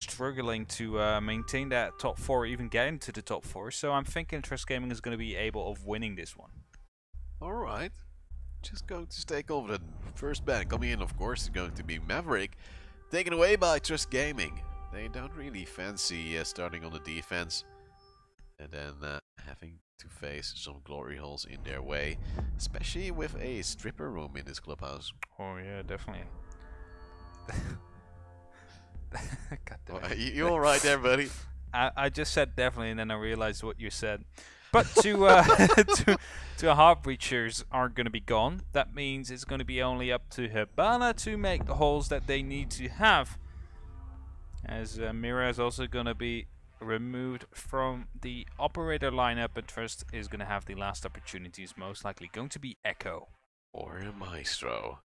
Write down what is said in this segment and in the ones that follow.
struggling to maintain that top 4, even get into the top 4. So I'm thinking Trust Gaming is going to be able of winning this one. Alright. Just going to take over the first ban. Coming in, of course, is going to be Maverick. Taken away by Trust Gaming. They don't really fancy starting on the defense. And then having to face some glory holes in their way. Especially with a stripper room in this clubhouse. Oh yeah, definitely. God damn it. You alright there, buddy? I just said definitely, and then I realized what you said. But to Heartbreachers are going to be gone. That means it's going to be only up to Hibana to make the holes that they need to have. As Mira is also going to be removed from the operator lineup, and Trust is going to have the last opportunities, most likely going to be Echo. Or Maestro.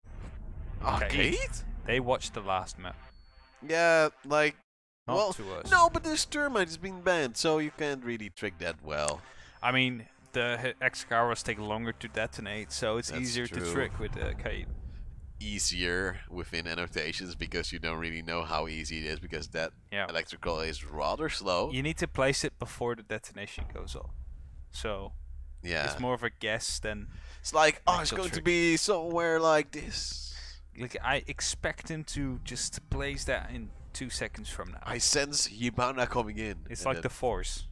Okay. Arcade? They watched the last map. Yeah, like... Not well, to us. no, but this termite is being banned, so you can't really trick that well. I mean, the X-Carros take longer to detonate, so it's That's easier true. to trick with Kate. Easier within annotations because you don't really know how easy it is because that electrical is rather slow. You need to place it before the detonation goes off. So yeah, it's more of a guess than... It's like, oh, it's going to be somewhere like this. Like, I expect him to just place that in 2 seconds from now. I sense Hibana coming in. It's like the Force.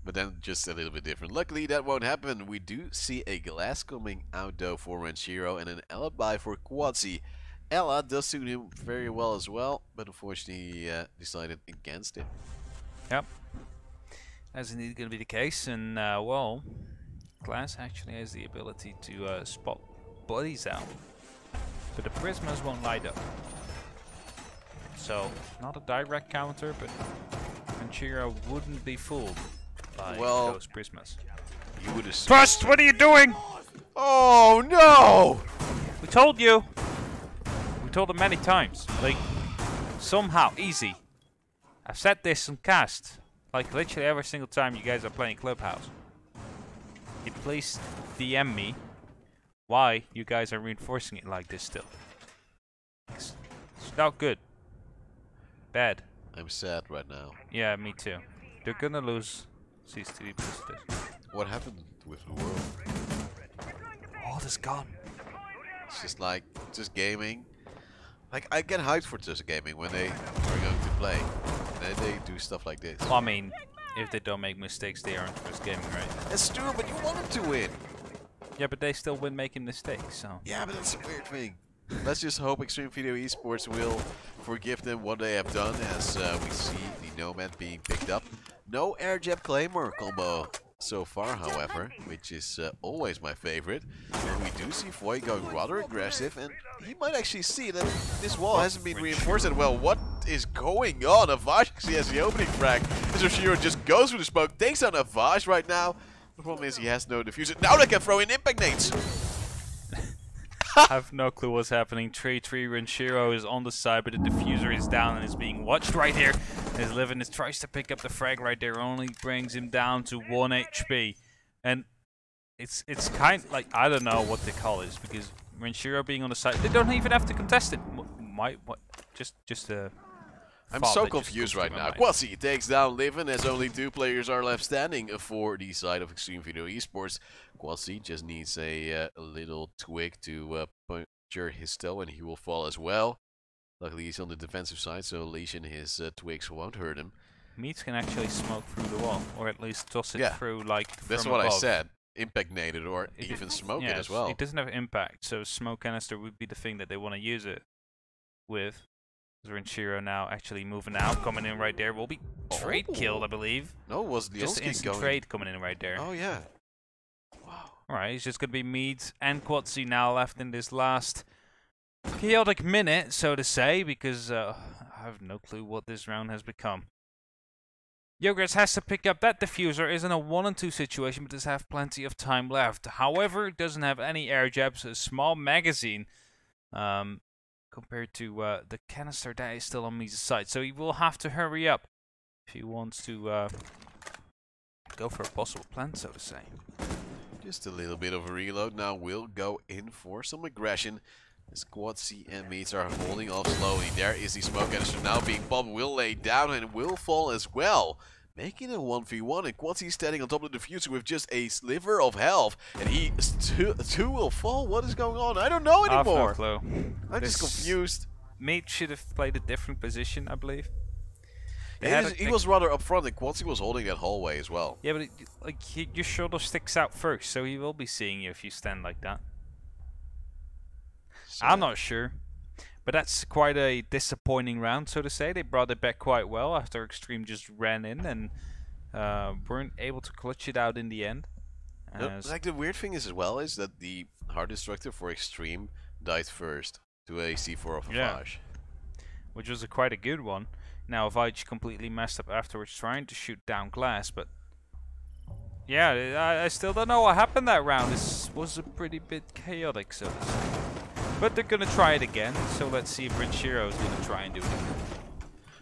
But then just a little bit different. Luckily, that won't happen. We do see a glass coming out though for Renshiro and an alibi for Quadzi. Ella does suit him very well as well, but unfortunately he decided against it. Yep. That's indeed going to be the case, and well, Glass actually has the ability to spot bodies out, but the prismas won't light up. So, not a direct counter, but Renshiro wouldn't be fooled by those prismas. You would assume. Trust, what are you doing? Oh no! We told you. We told them many times. Like, somehow, easy. I've said this on cast. Like, literally every single time you guys are playing Clubhouse. You please DM me why you guys are reinforcing it like this still. It's not good. Bad. I'm sad right now. Yeah, me too. They're gonna lose CCTV boosters. What happened with the world? All is gone. It's just like, just gaming. Like, I get hyped for just gaming when they are going to play. And then they do stuff like this. Well, I mean, if they don't make mistakes, they aren't just gaming, right? That's true, but you want them to win. Yeah, but they still win making mistakes, so... Yeah, but that's a weird thing. Let's just hope XTreme Video Esports will forgive them what they have done, as we see the Nomad being picked up. No air jab claymore combo so far, however, which is always my favorite. And we do see Foy going rather aggressive, and he might actually see that this wall hasn't been reinforced that well. What is going on? Avage actually has the opening frag. Zoshiro just goes through the smoke, takes down Avage right now. The problem is he has no diffuser. Now they can throw in impact nades. I have no clue what's happening. 3-3 Renshiro is on the side, but the diffuser is down and is being watched right here. As Livin tries to pick up the frag right there, only brings him down to 1 HP. And it's kind of like, I don't know what they call this, because Renshiro being on the side, they don't even have to contest it. I'm so confused right now. Quasi takes down Livin as only 2 players are left standing for the side of XTreme Video Esports. Quasi just needs a little twig to puncture his toe and he will fall as well. Luckily he's on the defensive side, so Lesion his twigs won't hurt him. Meats can actually smoke through the wall, or at least toss it through, like, that's from what above. I said. Impact naded or even smoke it as well. It doesn't have impact, so smoke canister would be the thing that they want to use it with. Renshiro now actually moving out, coming in right there. Will be trade killed, I believe. No, it was just instant trade coming in right there. Oh yeah. Wow. Alright, it's just going to be Meads and Quatsi now left in this last chaotic minute, so to say, because I have no clue what this round has become. Yogurts has to pick up that diffuser. Is in a 1-2 situation, but does have plenty of time left. However, it doesn't have any air jabs, a small magazine. Compared to the canister that is still on Misa's side. So he will have to hurry up if he wants to go for a possible plant, so to say. Just a little bit of a reload. Now we'll go in for some aggression. Squad C and mates are holding off slowly. There is the smoke canister now being popped. Will lay down and will fall as well. Making a 1v1, and Quad C standing on top of the diffuser with just a sliver of health. And he two will fall. What is going on? I don't know anymore. I've no clue. I'm just confused. Mate should have played a different position, I believe. He was rather up front, and Quad C was holding that hallway as well. Yeah, but your shoulder sticks out first, so he will be seeing you if you stand like that. So I'm not sure. But that's quite a disappointing round, so to say. They brought it back quite well after XTreme just ran in and weren't able to clutch it out in the end. Like the weird thing is as well is that the hard destructor for XTreme died first to a C4 of Avage. Which was quite a good one. Now Avage completely messed up afterwards trying to shoot down glass, but yeah, I still don't know what happened that round. This was a pretty bit chaotic, so to say. But they're gonna try it again, so let's see if Rinchiro is gonna try and do it again.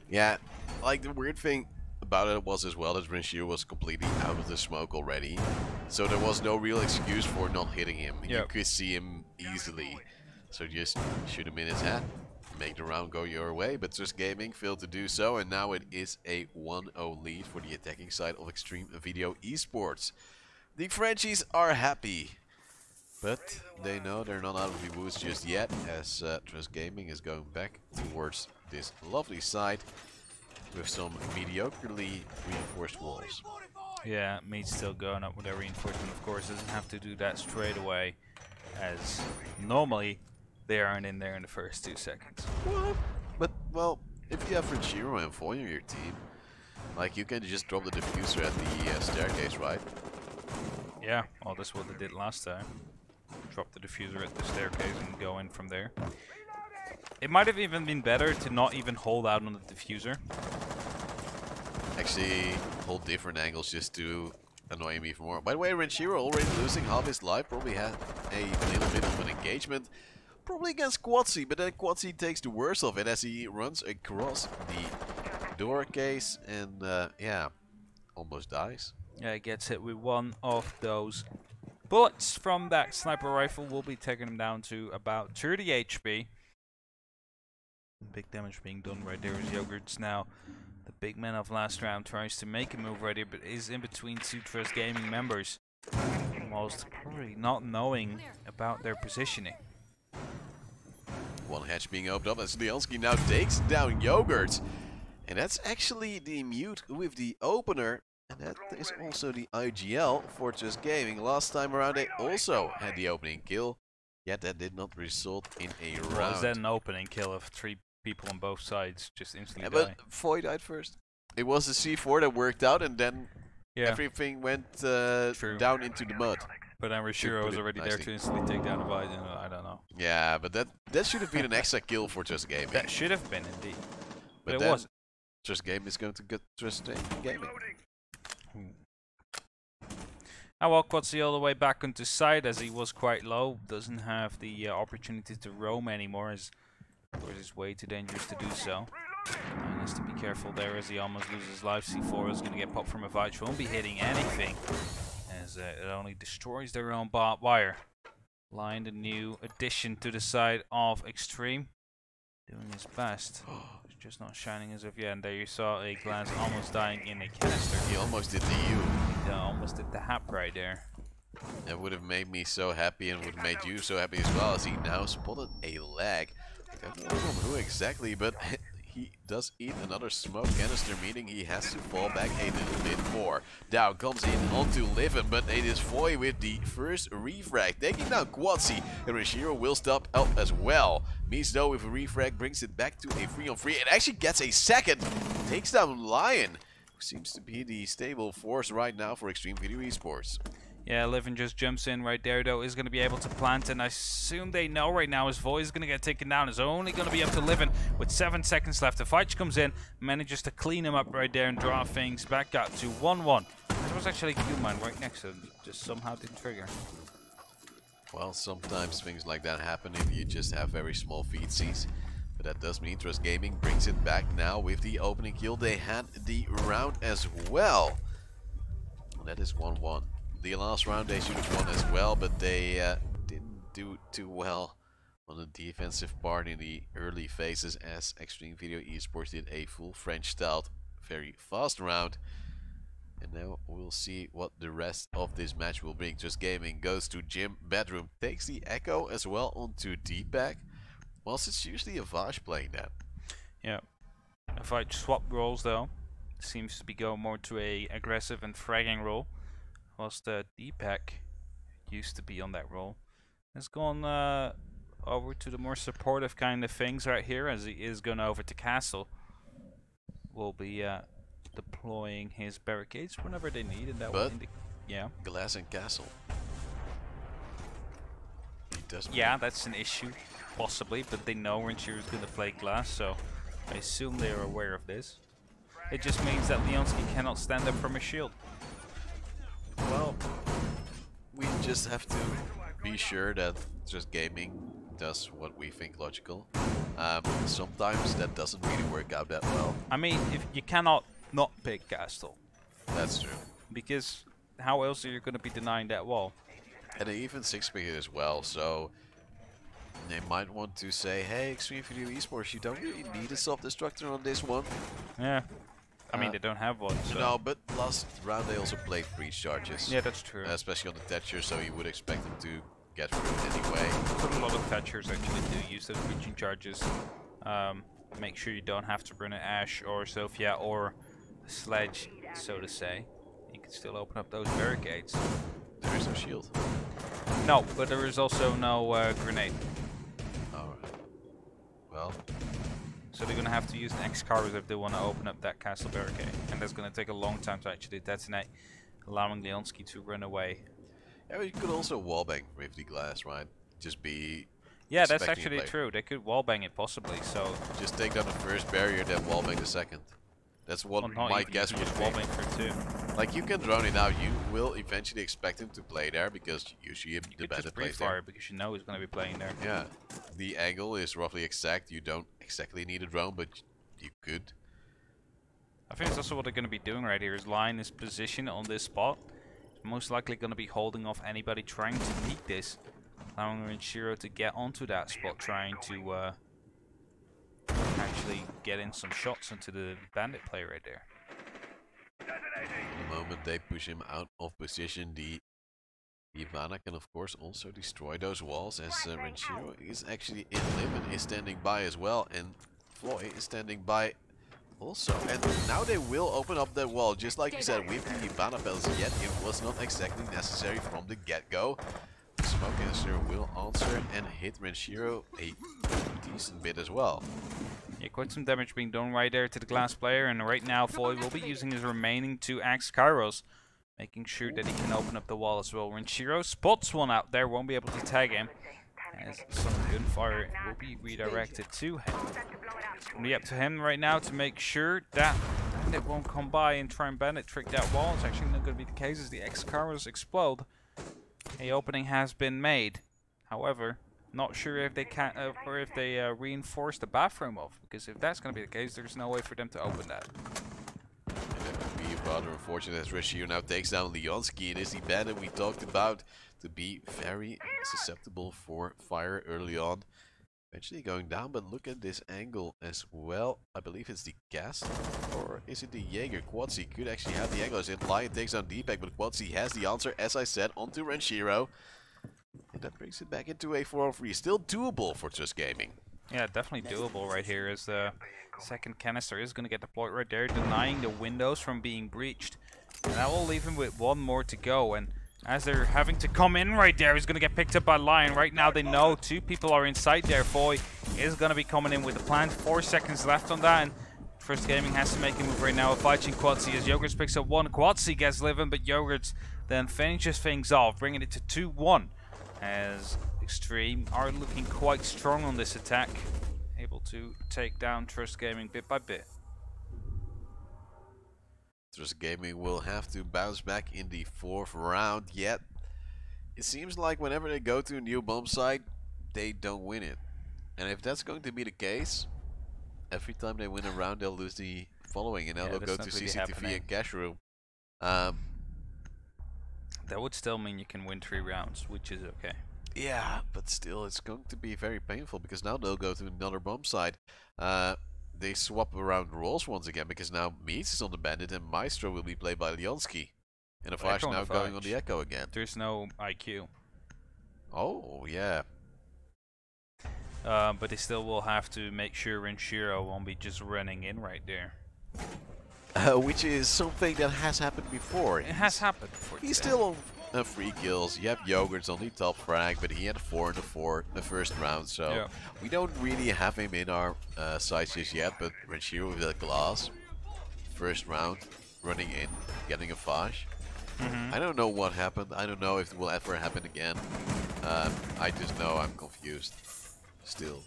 Yeah, like the weird thing about it was as well that Rinchiro was completely out of the smoke already, so there was no real excuse for not hitting him. You could see him easily, so just shoot him in his head, make the round go your way. But Just Gaming failed to do so, and now it is a 1-0 lead for the attacking side of XTreme Video Esports. The Frenchies are happy. But they know they're not out of the woods just yet, as Just Gaming is going back towards this lovely site with some mediocrely reinforced walls. Yeah, Meat's still going up with their reinforcement, of course. Doesn't have to do that straight away, as normally they aren't in there in the first 2 seconds. What? But, well, if you have Rinchiro and Foy on your team, like, you can just drop the diffuser at the staircase, right? Yeah, well, that's what they did last time. Drop the diffuser at the staircase and go in from there. It might have even been better to not even hold out on the diffuser. Actually, hold different angles just to annoy him even more. By the way, Rinchiro already losing half his life, probably had a little bit of an engagement. Probably against Quad C, but then Quad C takes the worst of it as he runs across the door case and, yeah, almost dies. Yeah, he gets hit with one of those bullets from that sniper rifle. Will be taking him down to about 30 HP. Big damage being done right there as Yogurt's now. The big man of last round tries to make a move right here, but is in between 2 Just Gaming members. Almost probably not knowing about their positioning. One hatch being opened up as Leonski now takes down Yogurt. And that's actually the mute with the opener. And that is also the IGL for Just Gaming. Last time around they also had the opening kill. Yet that did not result in a round. Was that an opening kill of 3 people on both sides just instantly die? But Foy died first. It was the C4 that worked out, and then everything went down into the mud. But then Rinchiro was already there to instantly take down Avage, and I don't know. Yeah, but that should have been an extra kill for Just Gaming. That should have been, indeed. But it wasn't. Just Gaming is going to get Just Gaming. Now walk Quad C all the way back onto side as he was quite low. Doesn't have the opportunity to roam anymore, as of course it's way too dangerous to do so. And has to be careful there as he almost loses life. C4 is going to get popped from Avage. Won't be hitting anything, as it only destroys their own barbed wire. Line, the new addition to the side of XTreme, doing his best. It's just not shining as of yet. And there you saw a glass almost dying in a canister. He almost did the U. He almost did the hap right there. That would have made me so happy, and would have made you so happy as well, as he now spotted a lag. I don't know who exactly, but he does eat another smoke canister, meaning he has to fall back a little bit more. Down comes in onto Livin, but it is Foy with the first refrag, taking down Quad C, and Rinchiro will stop up as well. Mies though with a refrag brings it back to a 3-on-3, and actually gets a second, takes down Lion, who seems to be the stable force right now for XTreme Video Esports. Yeah, Livin just jumps in right there, though, is going to be able to plant, and I assume they know right now his voice is going to get taken down. It's only going to be up to Livin with 7 seconds left. The fight comes in, manages to clean him up right there and draw things back up to 1-1. There was actually a Q-mine right next to him, just somehow didn't trigger. Well, sometimes things like that happen if you just have very small feedsies. But that does mean Just Gaming brings it back now with the opening kill. They had the round as well. And that is 1-1. The last round they should have won as well, but they didn't do too well on the defensive part in the early phases, as Extreme Video Esports did a full French styled, very fast round. And now we'll see what the rest of this match will bring. Just Gaming goes to Gym Bedroom, takes the Echo as well onto D-Pack, whilst it's usually a Vash playing that. Yeah. If I swap roles though, seems to be going more to a aggressive and fragging role, whilst the D-Pack used to be on that role. Has gone over to the more supportive kind of things right here, as he is going over to Castle. Will be deploying his barricades whenever they need, and that will yeah. Glass and Castle. He doesn't. Yeah, that's an issue, possibly, but they know Renshiro is going to play Glass, so I assume they are aware of this. It just means that Leonski cannot stand up from a shield. Well, we just have to be sure that Just Gaming does what we think logical. Sometimes that doesn't really work out that well. I mean, if you cannot not pick Castle. That's true. Because how else are you going to be denying that wall? And they even 6-pick it as well, so they might want to say, hey, Extreme Video Esports, you don't really need a self-destructor on this one. Yeah. I mean, they don't have one, so. No, but last round they also played breach charges. Yeah, that's true. Especially on the Thatcher, so you would expect them to get through it anyway. But a lot of Thatchers actually do use those breaching charges. Make sure you don't have to burn an Ash or Sophia or a Sledge, so to say. You can still open up those barricades. There is no shield. No, but there is also no grenade. Alright. Well. So they're going to have to use an X-Carvers if they want to open up that castle barricade. And that's going to take a long time to actually detonate, allowing Leonski to run away. Yeah, but you could also wallbang with the glass, right? Just be... Yeah, that's actually true. They could wallbang it possibly, so... Just take down the first barrier, then wallbang the second. That's what my guess would be. Wallbang for two. Like, you can drone it out. You will eventually expect him to play there, because usually the bandit plays there. Because you know he's going to be playing there. Yeah. The angle is roughly exact. You don't exactly need a drone, but you could. I think it's also what they're going to be doing right here, is line his position on this spot. Most likely going to be holding off anybody trying to peek this, allowing Renshiro to get onto that spot, trying to actually get in some shots into the bandit player right there. The moment they push him out of position, the Ivana can of course also destroy those walls, as Renshiro is actually in live and is standing by as well, and Floyd is standing by also. And now they will open up that wall, just like you said, with the Ivana bells, yet it was not exactly necessary from the get-go. Smoke Answer will answer and hit Renshiro a decent bit as well. Yeah, quite some damage being done right there to the glass player, and right now Floyd will be using his remaining 2 Axe Kairos, making sure that he can open up the wall as well. Renshiro spots one out there, won't be able to tag him, as some gunfire will be redirected to him. It'll be up to him right now to make sure that Bandit won't come by and try and Bandit trick that wall. It's actually not going to be the case as the X-Kairos explode. A opening has been made. However, not sure if they can or if they reinforce the bathroom off, because if that's going to be the case, there's no way for them to open that. And that would be rather unfortunate, as Renshiro now takes down Leonski, and is the bandit we talked about to be very susceptible for fire early on. Eventually going down, but look at this angle as well. I believe it's the gas, or is it the Jaeger? Quadzi could actually have the angle as it Lion takes down D-Pack, but Quadzi has the answer, as I said, onto Renshiro. And that brings it back into a 4-on-3. Still doable for Just Gaming. Yeah, definitely doable right here, as the second canister is going to get deployed right there, denying the windows from being breached. And that will leave him with one more to go, and as they're having to come in right there, he's going to get picked up by Lion. Right now they know 2 people are inside there. Foy is going to be coming in with the plan. 4 seconds left on that, and First Gaming has to make a move right now of fighting Quadzi, as Yogurts picks up 1. Quadzi gets living, but Yogurts then finishes things off, bringing it to 2-1. As Extreme are looking quite strong on this attack, able to take down Trust Gaming bit by bit. Trust Gaming will have to bounce back in the 4th round, yet it seems like whenever they go to a new bomb site, they don't win it. And if that's going to be the case, every time they win a round, they'll lose the following, and now they'll go to CCTV and cash room. That would still mean you can win 3 rounds, which is okay. Yeah, but still, it's going to be very painful because now they'll go to another bomb site. They swap around roles once again because now Meats is on the Bandit and Maestro will be played by Leonsky. And Avage Echo on now the going on Avage. the Echo again. There's no IQ. Oh, yeah. But they still will have to make sure Renshiro won't be just running in right there. Which is something that has happened before. It has happened before. He's still on 3 kills. You have Yogurt's only top frag, but he had 4 in the first round, so yeah. we don't really have him in our sights just yet. But Renshiro with a glass, first round, running in, getting a Fosh. I don't know what happened. I don't know if it will ever happen again. I just know I'm confused still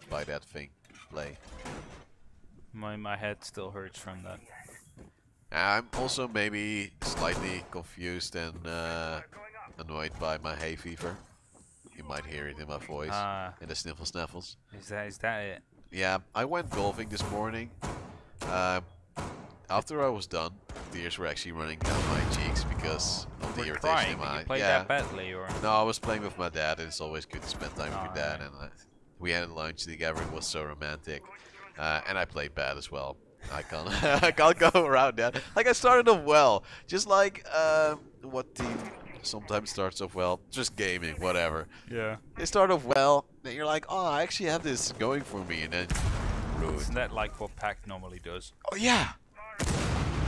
by that thing play. My head still hurts from that. I'm also maybe slightly confused and annoyed by my hay fever. You might hear it in my voice, in the sniffles. Is that it? Yeah, I went golfing this morning. After I was done, tears were actually running down my cheeks because of the irritation in my eye. You played that badly, or? No, I was playing with my dad, and it's always good to spend time with your dad. And we had lunch together. It was so romantic. And I played bad as well. I can't I can't go around that. Like, I started off well, just like what team sometimes starts off well, just gaming, whatever. Yeah. They start off well, then you're like, oh, I actually have this going for me, and then rude. Isn't that like what Pack normally does? Oh yeah.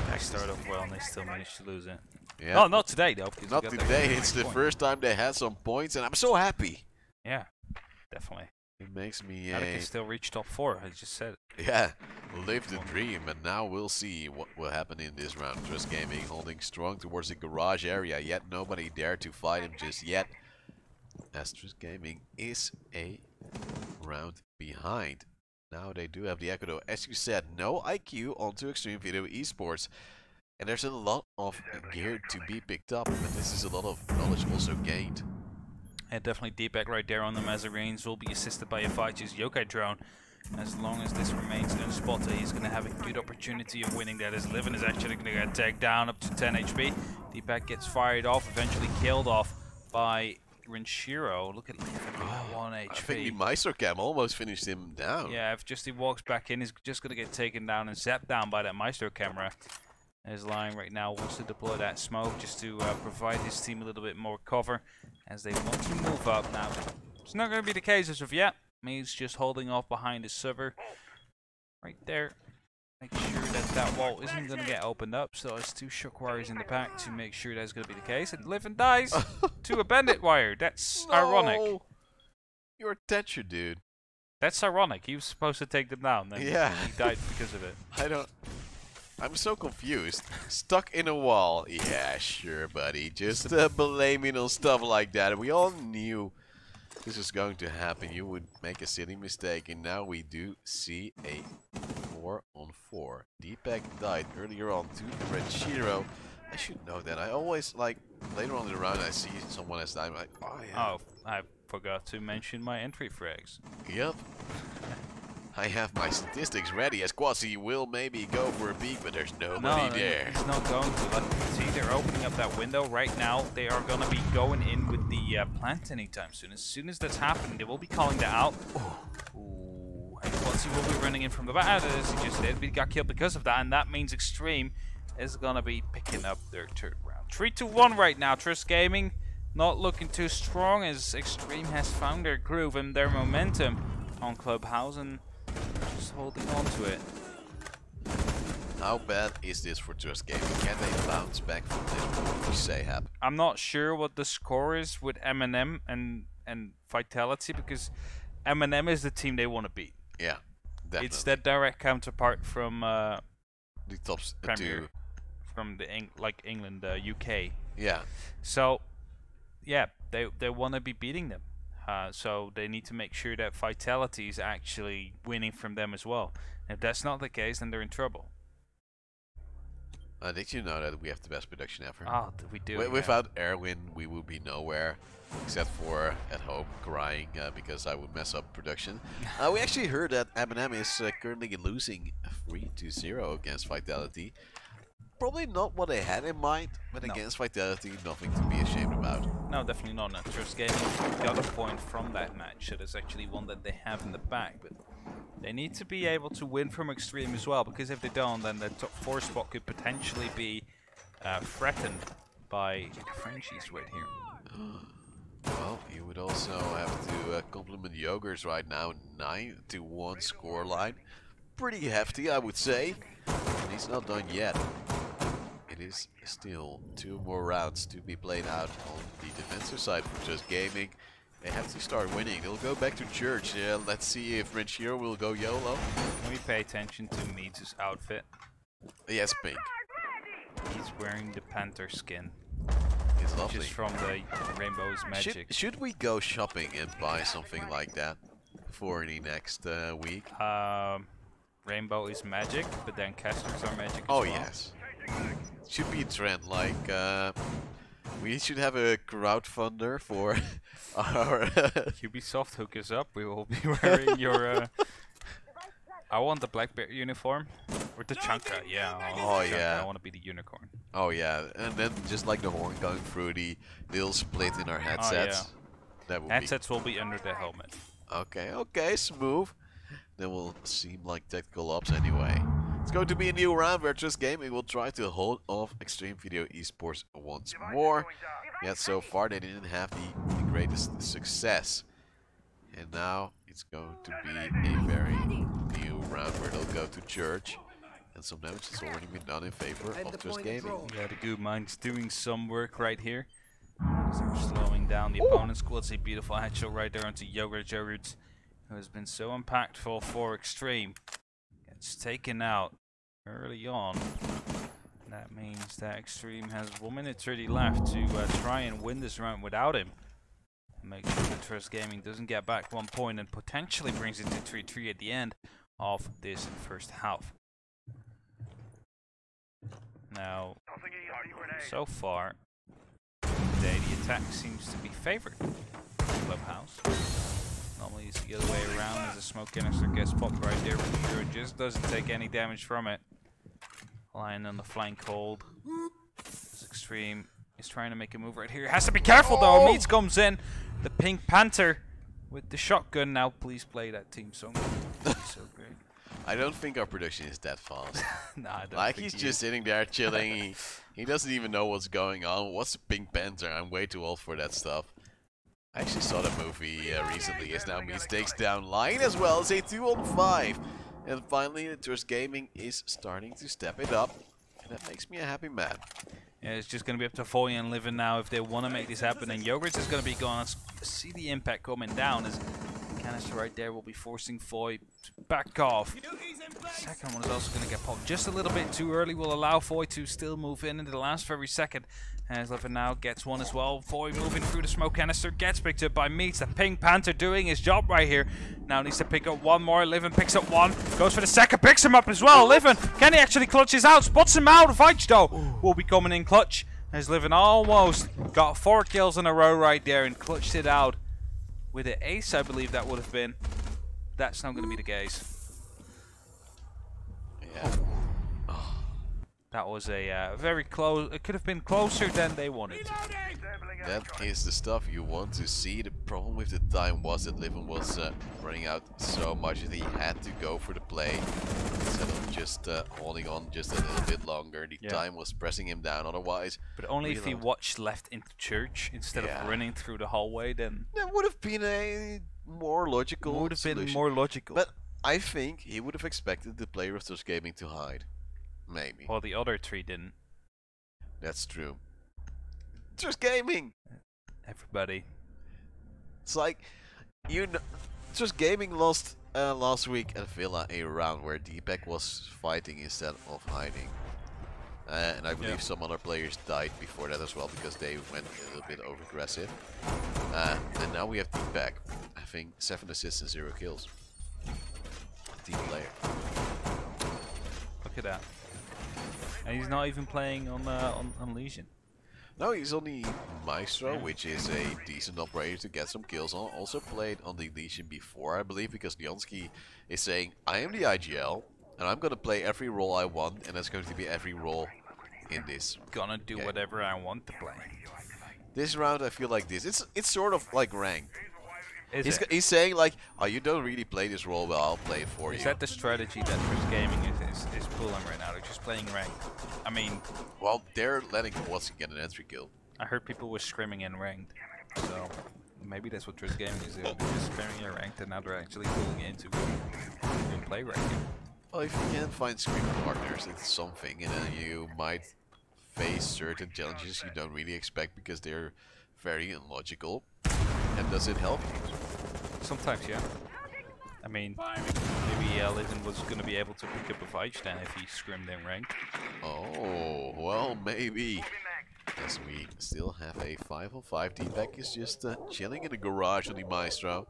Pack start off well and they still manage to lose it. Yeah. No, not today though. Because not today. It's the first time they had some points, and I'm so happy. Yeah, definitely. It makes me can still reach top 4. I just said it. Yeah, live the dream, and now we'll see what will happen in this round. Trust Gaming holding strong towards the garage area, yet nobody dared to fight him just yet. As Trust Gaming is a round behind. Now they do have the Echo though. As you said, no IQ onto XTreme Video Esports. And there's a lot of gear to be picked up, but this is a lot of knowledge also gained. And definitely D-Back right there on the Mazarines will be assisted by Avage's Yokai drone. As long as this remains unspotted, he's going to have a good opportunity of winning that. As Livin is actually going to get tagged down up to 10 HP. D-Back gets fired off, eventually killed off by Renshiro. Look at Livin at 1 HP. I think the Maestro Cam almost finished him down. Yeah, if just he walks back in, he's just going to get taken down and zapped down by that Maestro camera. Is lying right now, wants to deploy that smoke just to provide his team a little bit more cover as they want to move up. Now, it's not going to be the case as of yet. He's just holding off behind his server right there. Make sure that that wall isn't going to get opened up. So there's 2 shock wires in the pack to make sure that's going to be the case. And Livin dies to a bandit wire. That's ironic. You're a Thatcher, dude. That's ironic. He was supposed to take them down. And yeah. He died because of it. I'm so confused. Stuck in a wall. Yeah, sure, buddy. Just blaming on stuff like that. We all knew this was going to happen. You would make a silly mistake, and now we do see a 4-on-4. D-Pack died earlier on to Renshiro. I should know that. I always, like, later on in the round, I see someone has died. I'm like, oh, yeah. Oh, I forgot to mention my entry frags. Yep. I have my statistics ready, as Quasi will maybe go for a peek, but there's nobody there. He's not going to. Like, see, they're opening up that window right now. They are going to be going in with the plant anytime soon. As soon as that's happening, they will be calling that out. Ooh. And Quasi will be running in from the back. As he just did, we got killed because of that, and that means XTreme is going to be picking up their 3rd round. 3-1 right now. Trust Gaming not looking too strong as XTreme has found their groove and their momentum on Clubhouse and just holding on to it. How bad is this for Trust Gaming? Can they bounce back from this? What would you say, Hap? I'm not sure what the score is with M&M and Vitality, because M&M is the team they want to beat. Yeah, definitely. It's that direct counterpart from the top Premier, from the England, UK. Yeah. So, yeah, they want to be beating them. So they need to make sure that Vitality is actually winning from them as well. If that's not the case, then they're in trouble. Did you know that we have the best production ever? Oh, we do. Without Erwin, we would be nowhere, except for at home crying because I would mess up production. We actually heard that M&M is currently losing 3-0 against Vitality. probably not what they had in mind, but No. against Vitality, nothing to be ashamed about. No, definitely not. No, Trust Gaming got a point from that match, so there's actually one that they have in the bag, but they need to be able to win from Extreme as well, because if they don't, then the top 4 spot could potentially be threatened by the Frenchies right here. Well, you would also have to compliment Yogers right now, 9-1 scoreline. Pretty hefty, I would say. And he's not done yet. It is still 2 more rounds to be played out on the defensive side for Just Gaming. They have to start winning. They'll go back to church. Let's see if Renchiro will go YOLO. Can we pay attention to Meads' outfit? Yes, pink. He's wearing the Panther skin. It's lovely. Which is from the Rainbow's Magic. Should we go shopping and buy something like that for the next week? Rainbow is Magic, but then casters are Magic as oh well. Yes. Should be a trend, like we should have a crowdfunder for our Ubisoft, hook us up. We will be wearing your I want the black bear uniform. Or the Chunka, yeah. Yeah. I want to be the unicorn. Oh yeah, and then just like the horn going through the little split in our headsets. Oh, yeah. That will Headsets will be under the helmet. Okay, smooth. Then will seem like tactical ops anyway. It's going to be a new round where Just Gaming will try to hold off Extreme Video Esports once more. Yet so far they didn't have the greatest success. And now it's going to be a very new round where they'll go to church. And some damage has already been done in favor of Just Gaming. Yeah, the good mind's doing some work right here. As they're slowing down the opponent's squad. It's a beautiful headshot right there onto Yogurt, who has been so impactful for Extreme. Gets taken out early on. That means that Extreme has 1 minute 30 left to try and win this round without him. Make sure that Trust Gaming doesn't get back 1 point and potentially brings it to 3-3 at the end of this first half. Now, so far, today the attack seems to be favored Clubhouse. Normally it's the other way around as a smoke canister gets popped right there, but Hero just doesn't take any damage from it. Lying on the flank hold. This Extreme is trying to make a move right here. Has to be careful though. Meads comes in. The Pink Panther with the shotgun. Now please play that team song. So great. I don't think our production is that fast. Nah, I don't like think he's just sitting there chilling. He doesn't even know what's going on. What's a Pink Panther? I'm way too old for that stuff. I actually saw that movie recently. As now Meads takes down Lion as well as a 2-on-5. And finally, the Trust Gaming is starting to step it up. And that makes me a happy man. Yeah, it's just going to be up to Foy and Livin now if they want to make this happen. And Yogurt is going to be gone. Let's see the impact coming down as the canister right there will be forcing Foy to back off. Second one is also going to get popped just a little bit too early. Will allow Foy to still move in into the last very second. As Livin now gets one as well. Foy moving through the smoke canister. Gets picked up by Meads. The Pink Panther doing his job right here. Now needs to pick up one more. Livin picks up one. Goes for the second. Picks him up as well. Livin, can he actually clutch his out? Spots him out. Vige though will be coming in clutch. As Livin almost got 4 kills in a row right there and clutched it out. With an ace, I believe that would have been. That's not going to be the case. Yeah. That was a very close. It could have been closer than they wanted. That is the stuff you want to see. The problem with the time was that Livin was running out so much that he had to go for the play instead of just holding on just a little bit longer. The time was pressing him down otherwise. But only if he watched left into church instead of running through the hallway, then that would have been a more logical been more logical. But I think he would have expected the player of Just Gaming to hide. Maybe. Well, the other 3 didn't. That's true. Just Gaming! Everybody. It's like, you know, Just Gaming lost last week at Villa a round where Deepak was fighting instead of hiding. And I believe some other players died before that as well because they went a little bit over-aggressive. And now we have Deepak having 7 assists and 0 kills. Team player. Look at that. And he's not even playing on Legion. No, he's on the Maestro, which is a decent operator to get some kills on. Also played on the Legion before, I believe, because Leonski is saying, I am the IGL, and I'm going to play every role I want, and that's going to be every role in this. Gonna do game. whatever I want to play. This round, I feel like this. It's sort of like ranked. He's saying like, oh, you don't really play this role well. I'll play it for you. Is that the strategy that Twitch Gaming is pulling right now? They're just playing ranked. I mean, well, they're letting Watson get an entry kill. I heard people were scrimming in ranked, so maybe that's what Twitch Gaming is doing. They're just scrimming in ranked, and now they're actually pulling it into play ranked. Well, if you can find screen partners, it's something, and then you might face certain challenges you don't really expect because they're very illogical. And does it help? Sometimes, yeah. I mean, maybe Litten was going to be able to pick up a Vige then if he scrimmed in ranked. Oh, well, maybe. As we still have a 5-on-5. D-Pack is just chilling in the garage with the Maestro.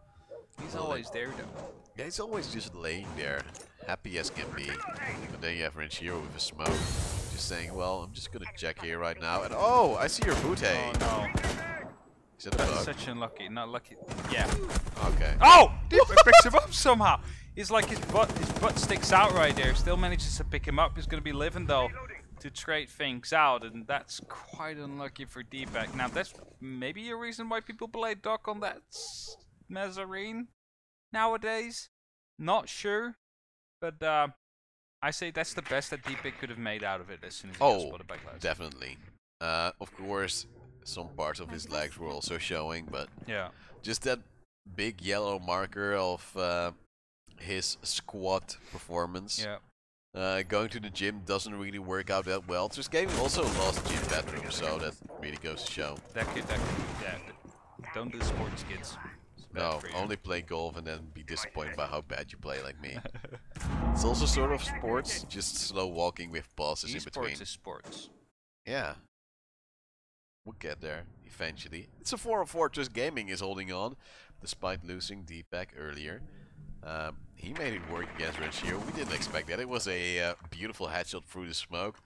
He's always there, though. Yeah, he's always just laying there, happy as can be. But then you have Renshiro with a smoke, just saying, well, I'm just gonna check here right now. And oh, I see your boot, hey. Oh no. Is that a bug? That's such unlucky, not lucky. Yeah. Okay. Oh! It picks him up somehow. It's like his butt sticks out right there. Still manages to pick him up. He's gonna be living though to trade things out, and that's quite unlucky for D-Pack. Now that's maybe a reason why people play Doc on that Mezzarine nowadays. Not sure, but I say that's the best that D-Pack could have made out of it as soon as he got spotted by Glass. Definitely. Of course, some parts of his legs were also showing, but yeah, just that big yellow marker of his squat performance. Yeah. Going to the gym doesn't really work out that well. Just Gaming also lost gym bedroom, so that really goes to show. That could, yeah. Don't do sports, kids. No, only play golf and then be disappointed by how bad you play like me. It's also sort of sports, just slow walking with pauses in between. Esports is sports. Yeah. We'll get there, eventually. It's a 4-on-4, just Gaming is holding on, despite losing D-Pack earlier. He made it work against Renshiro. We didn't expect that. It was a beautiful headshot through the smoke.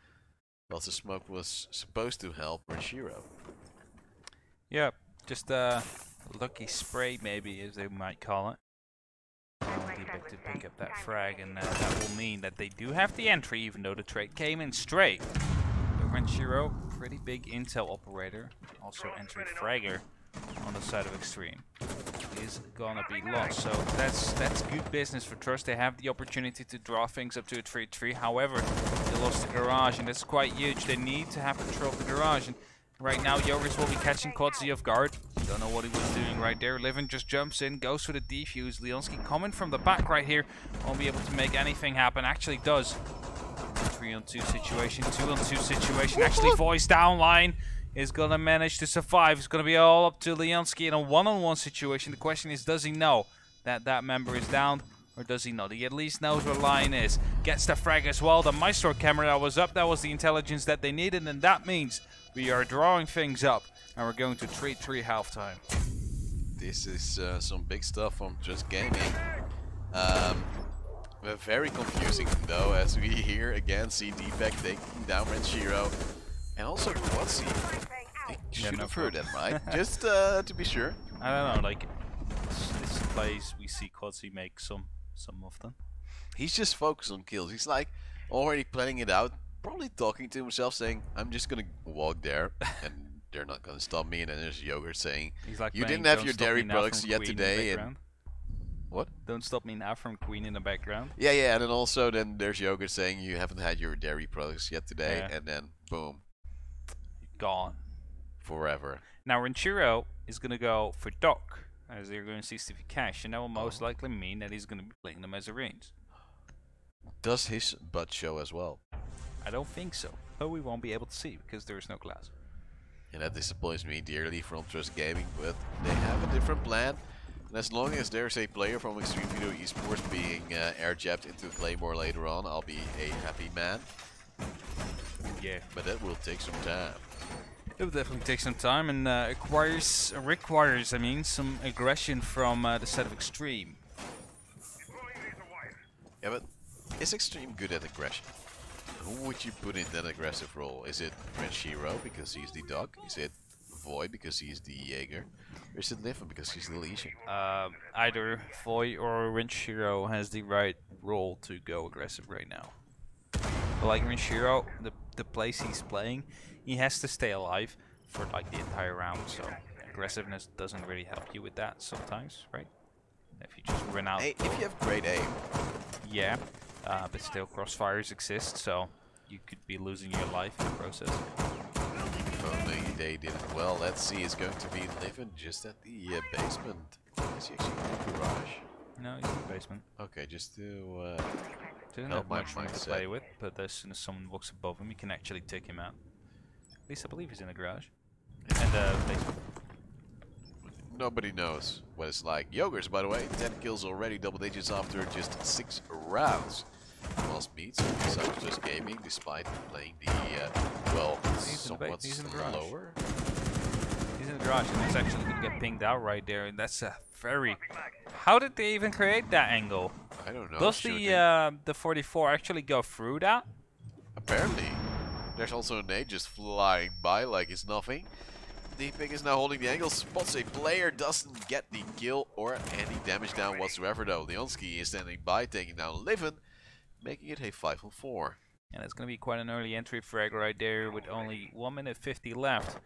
Well, the smoke was supposed to help Renshiro. Yeah, just lucky spray, maybe, as they might call it. D-Pack to pick up that frag, and that will mean that they do have the entry, even though the trade came in straight. But Renshiro, pretty big intel operator, also entering fragger on the side of XTreme, is gonna be lost. So that's good business for Trust. They have the opportunity to draw things up to a 3-3. However, they lost the garage, and that's quite huge. They need to have control of the garage. And right now, Yogurts will be catching Quadzi off guard. Don't know what he was doing right there. Livin just jumps in, goes for the defuse. Leonski coming from the back right here. Won't be able to make anything happen. Actually does. 3-on-2 situation, 2-on-2 situation. Actually, Voice downline is gonna manage to survive. It's gonna be all up to Leonski in a 1-on-1 situation. The question is, does he know that that member is down, or does he not? He at least knows where Lion is. Gets the frag as well. The Maestro camera that was up, that was the intelligence that they needed, and that means we are drawing things up, and we're going to 3-3 halftime. This is some big stuff from Just Gaming. Very confusing though, as we here again see D-Pack taking down Renshiro. And also Quadzi. They should have heard that, right? Just to be sure. I don't know, like, this plays we see Quadzi make some of them. He's just focused on kills. He's like already planning it out, probably talking to himself, saying, I'm just gonna walk there and they're not gonna stop me. And then there's Yogurt saying, he's like, you didn't have your dairy products yet today. And what? Don't stop me now from Queen in the background. Yeah, yeah, and then also then there's Yogurt saying you haven't had your dairy products yet today, Yeah. and then boom. Gone. Forever. Now Renshiro is gonna go for Doc, as they're going to see Stevie Cash, and that will most likely mean that he's gonna be playing the Mezzarines. Does his butt show as well? I don't think so, but we won't be able to see because there is no glass. And that disappoints me dearly from Trust Gaming, but they have a different plan. And as long as there's a player from XTreme Video Esports being air-jabbed into Claymore later on, I'll be a happy man. Yeah. But that will take some time. It will definitely take some time, and requires, I mean, some aggression from the side of XTreme. Yeah, but is XTreme good at aggression? Who would you put in that aggressive role? Is it Renshiro because he's the dog? Is it Void because he's the Jaeger? Or is it Livin because he's the Legion? Either Void or Renshiro has the right role to go aggressive right now. But like Renshiro, the place he's playing, he has to stay alive for like the entire round. So aggressiveness doesn't really help you with that sometimes, right? If you just run out. Hey, if you have great aim. Yeah, but still crossfires exist, so you could be losing your life in the process. Only they did it well. Let's see, it's going to be living just at the basement. Is he actually in the garage? No, he's in the basement. Okay, just to Doesn't help have my much room to mindset. play with, but as soon as someone walks above him, you can actually take him out. At least I believe he's in the garage. And basement. Nobody knows what it's like. Yogurts, by the way, 10 kills already, double digits after just 6 rounds. Whilst Meats is just gaming, despite playing the, well, somewhat slower. He's in the garage, and he's actually going to get pinged out right there, and that's a very... How did they even create that angle? I don't know. Does the 44 actually go through that? Apparently. There's also a nade just flying by like it's nothing. Deeping is now holding the angle, spots a player, doesn't get the kill or any damage down whatsoever though. Leonski is standing by, taking down Livin, making it a 5-on-4. And it's going to be quite an early entry frag right there with only 1 minute 50 left.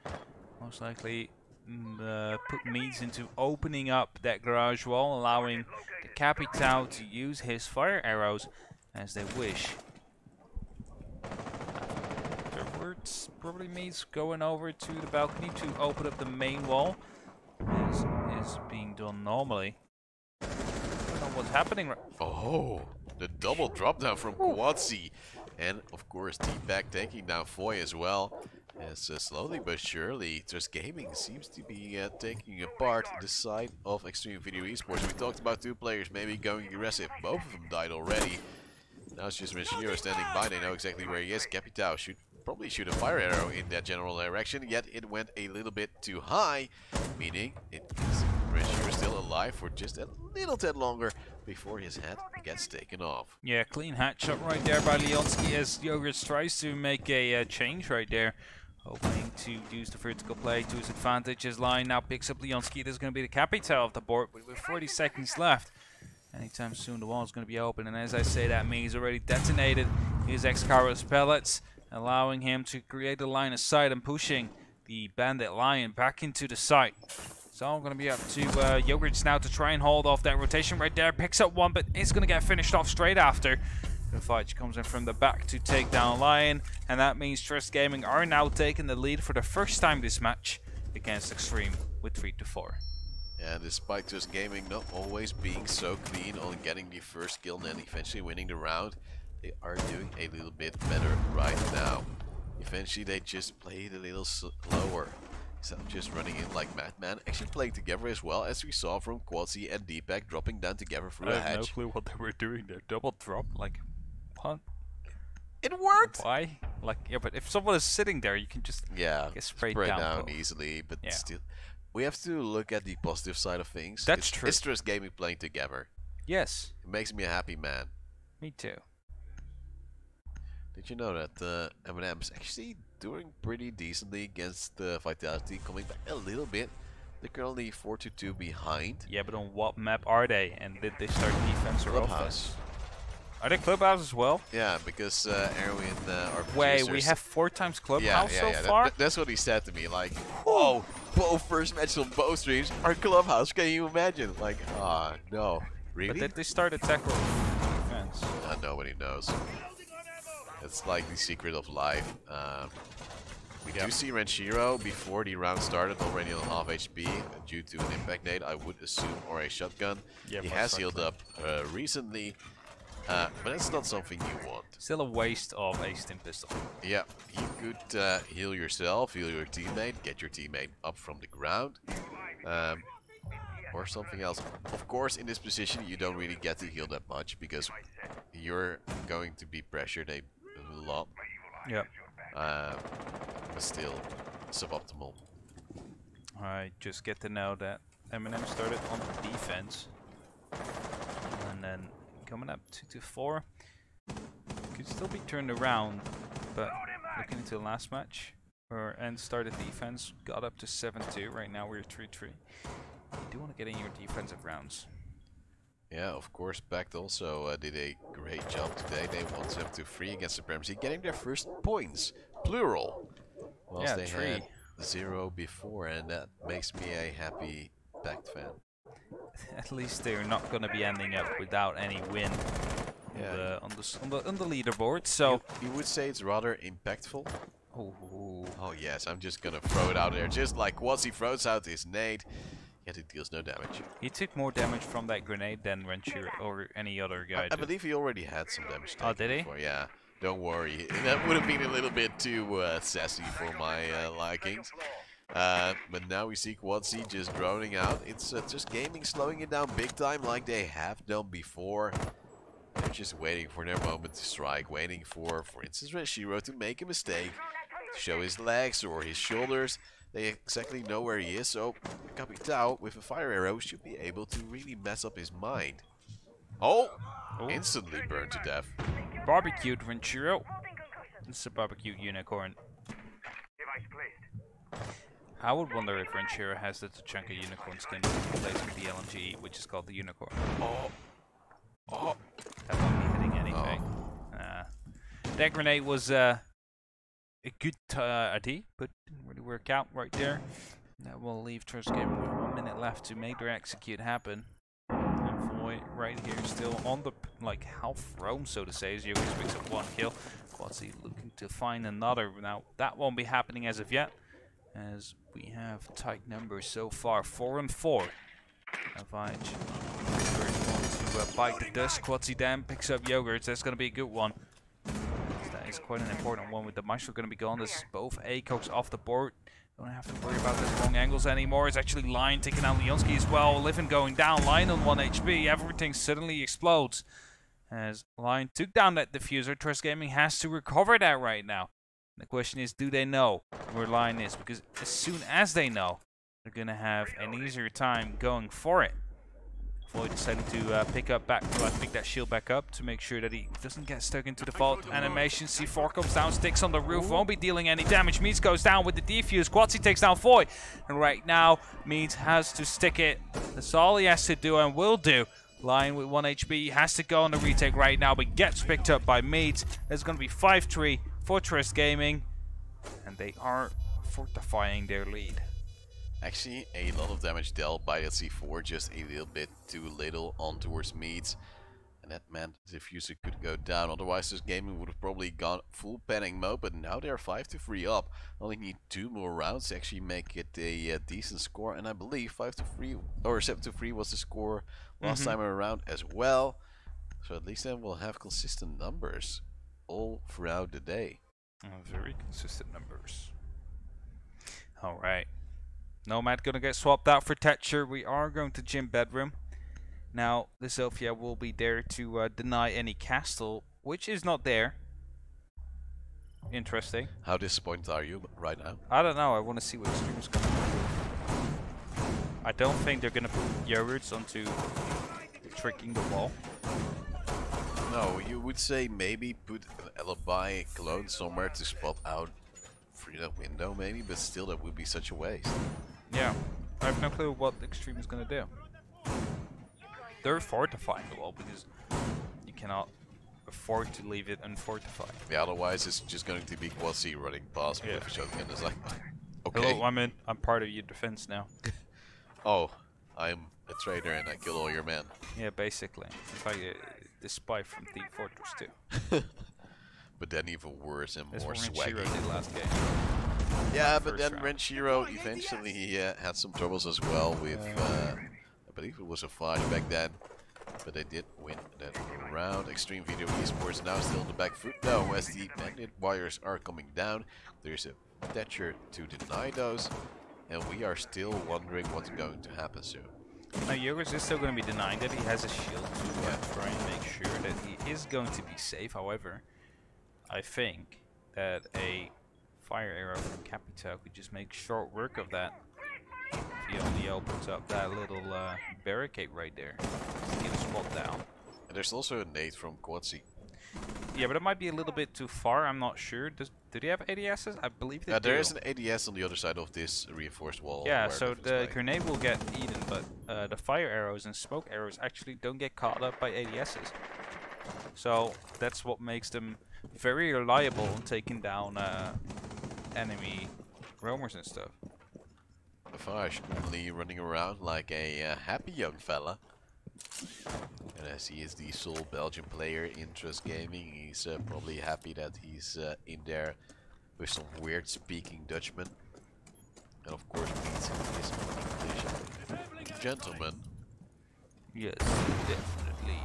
Most likely put Meads into opening up that garage wall, allowing the Capitao to use his fire arrows as they wish. Afterwards, probably Meads going over to the balcony to open up the main wall, as is being done normally. I don't know what's happening right. Oh, the double drop down from Quadzi. And of course, T-Pack taking down Foy as well. As slowly but surely, Just Gaming seems to be taking apart the side of XTreme Video Esports. We talked about 2 players maybe going aggressive. Both of them died already. Now it's just Renshiro standing by. They know exactly where he is. Capitao should probably shoot a fire arrow in that general direction, yet it went a little bit too high, meaning it is Renshiro still alive for just a little tad longer before his head gets taken off. Yeah, clean headshot right there by Leonski as Yogurts tries to make a change right there. Hoping to use the vertical play to his advantage. His line now picks up Leonski. This is going to be the Capitao of the board, but with 40 seconds left. Anytime soon the wall is going to be open, and as I say that, he's already detonated his X-Carros pellets, allowing him to create a line of sight and pushing the Bandit Lion back into the site. So I'm going to be up to Yogurts now to try and hold off that rotation right there. Picks up one, but it's going to get finished off straight after. The fight comes in from the back to take down Lion, and that means Just Gaming are now taking the lead for the first time this match against XTreme with 3-4. Yeah, despite Just Gaming not always being so clean on getting the first kill and then eventually winning the round, they are doing a little bit better right now. Eventually they just played a little slower, instead of just running in like madman, actually playing together as well, as we saw from Quadzi and Deepak dropping down together through a hatch. I have no clue what they were doing there. Double drop, like, what? It worked! Why? Like, yeah, but if someone is sitting there, you can just get sprayed down easily, but still. We have to look at the positive side of things. That's true. It's Just Gaming playing together. Yes. It makes me a happy man. Me too. Did you know that M&M is actually doing pretty decently against Vitality, coming back a little bit? They're currently 4-2 behind. Yeah, but on what map are they? And did they start defense or Clubhouse? offense? Are they Clubhouse as well? Yeah, because Erwin, our Wait, we have 4 times Clubhouse so far? That's what he said to me. Like, whoa, both first matches on both streams are Clubhouse. Can you imagine? Like, ah, no. Really? But did they start attack or defense? Nobody knows. It's like the secret of life. We do see Renshiro before the round started already on half HP due to an impact nade, I would assume, or a shotgun. Yeah, he has healed up recently, but it's not something you want. Still a waste of a stim pistol. Yeah, you could heal yourself, heal your teammate, get your teammate up from the ground, or something else. Of course, in this position, you don't really get to heal that much because you're going to be pressured a lot. Yeah. But still, suboptimal. I just get to know that Eminem started on the defense, and then coming up 2-4 could still be turned around. But looking into the last match, and started defense, got up to 7-2. Right now we're 3-3. You do want to get in your defensive rounds. Yeah, of course, Pact also did a great job today. They won 7-3 against Supremacy, getting their first points, plural. Whilst Yeah, they 3. had 0 before, and that makes me a happy Pact fan. At least they're not going to be ending up without any win on the leaderboard. So you would say it's rather impactful. Oh yes, I'm just gonna throw it out there, just like Quasi throws out his nade. Yet it deals no damage. He took more damage from that grenade than Ventura or any other guy. I believe he already had some damage taken. Oh, did he? Before. Yeah, don't worry. That would have been a little bit too sassy for my likings. But now we see Quasi just droning out. It's just gaming slowing it down big time like they have done before. They're just waiting for their moment to strike, waiting for instance, Renshiro to make a mistake, to show his legs or his shoulders. They exactly know where he is, so Capitao with a fire arrow should be able to really mess up his mind. Oh! Instantly burned to death. Barbecued Renshiro. It's a barbecued unicorn. I would wonder if Renshiro has the Tachanka unicorn skin replaced with the LMG, which is called the unicorn. Oh! That won't be hitting anything. That grenade was a good idea, but didn't really work out right there. That will leave Trust Game with 1 minute left to make their execute happen. And Void right here still on the half roam, so to say, as Yogis picks up 1 kill. Quasi looking to find another. Now that won't be happening as of yet, as we have tight numbers so far, 4 and 4. Avage want to bite the dust. Quatsi Dan picks up Yogurts. That's going to be a good one. That is quite an important one with the Maestro going to be gone. This is both ACOGs off the board. Don't have to worry about those long angles anymore. It's actually Lion taking out Leonski as well. Livin going down. Lion on 1 HP. Everything suddenly explodes. As Lion took down that diffuser, Trust Gaming has to recover that right now. The question is, do they know where Lion is? Because as soon as they know, they're going to have an easier time going for it. Void decided to pick that shield back up to make sure that he doesn't get stuck into the vault animation. C4 comes down, sticks on the roof, won't be dealing any damage. Meads goes down with the defuse. Quatsi takes down Void. And right now, Meads has to stick it. That's all he has to do and will do. Lion with 1 HP has to go on the retake right now, but gets picked up by Meads. There's going to be 5-3 for Trust Gaming. And they are fortifying their lead. Actually, a lot of damage dealt by that C4, just a little bit too little on towards Meads. And that meant the diffuser could go down, otherwise this gaming would have probably gone full panic mode, but now they're 5-3 up. Only need 2 more rounds to actually make it a decent score, and I believe 5-3 or 7-3 was the score last time around as well. So at least then we'll have consistent numbers all throughout the day. Very consistent numbers. Alright. Nomad gonna get swapped out for Thatcher. We are going to gym bedroom. Now, the Sophia will be there to deny any castle, which is not there. Interesting. How disappointed are you right now? I don't know. I want to see what Extreme's gonna do. I don't think they're gonna put Yogurts onto tricking the wall. No, you would say maybe put an alibi clone somewhere to spot out through that window, maybe, but still that would be such a waste. Yeah, I have no clue what Extreme is gonna do. They're fortifying the wall because you cannot afford to leave it unfortified. Yeah, otherwise it's just going to be Quasi running past with a shotgun. It's like, okay. Hello, I'm part of your defense now. Oh, I'm a traitor and I kill all your men. Yeah, basically. It's like the spy from Team Fortress 2. But then even worse and That's more what swaggy. Renshiro did last game. Yeah, but then Renshiro eventually had some troubles as well with, I believe it was a fight back then. But they did win that round. Extreme Video Esports now still on the back foot though, as the magnet wires are coming down. There's a Thatcher to deny those, and we are still wondering what's going to happen soon. Now Yogurts is still going to be denying that. He has a shield to try and make sure that he is going to be safe. However, I think that a fire arrow from Capitao could just make short work of that. He only opens up that little barricade right there. Get a spot down. And there's also a nade from Quatsi. Yeah, but it might be a little bit too far. I'm not sure. Do they have ADSs? I believe they do. There is an ADS on the other side of this reinforced wall. Yeah, so the grenade will get eaten, but the fire arrows and smoke arrows actually don't get caught up by ADSs. So that's what makes them very reliable in taking down enemy roamers and stuff. Savage only running around like a happy young fella. And as he is the sole Belgian player in Trust Gaming, he's probably happy that he's in there with some weird speaking Dutchman. And of course meets his English gentleman. Yes, definitely.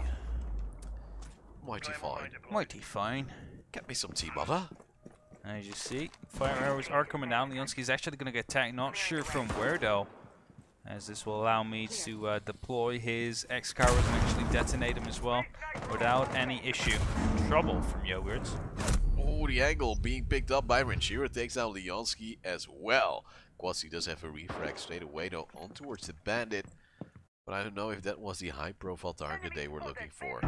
Mighty fine. Mighty fine. Get me some tea, mother. As you see, fire arrows are coming down. Leonski's actually going to get tagged. Not sure from where though. As this will allow me to deploy his X-Carros and actually detonate him as well without any issue. Trouble from Yogurts. Oh, the angle being picked up by Renshiro takes down Leonski as well. Quasi does have a refrag straight away though on towards the bandit. But I don't know if that was the high profile target they were looking for.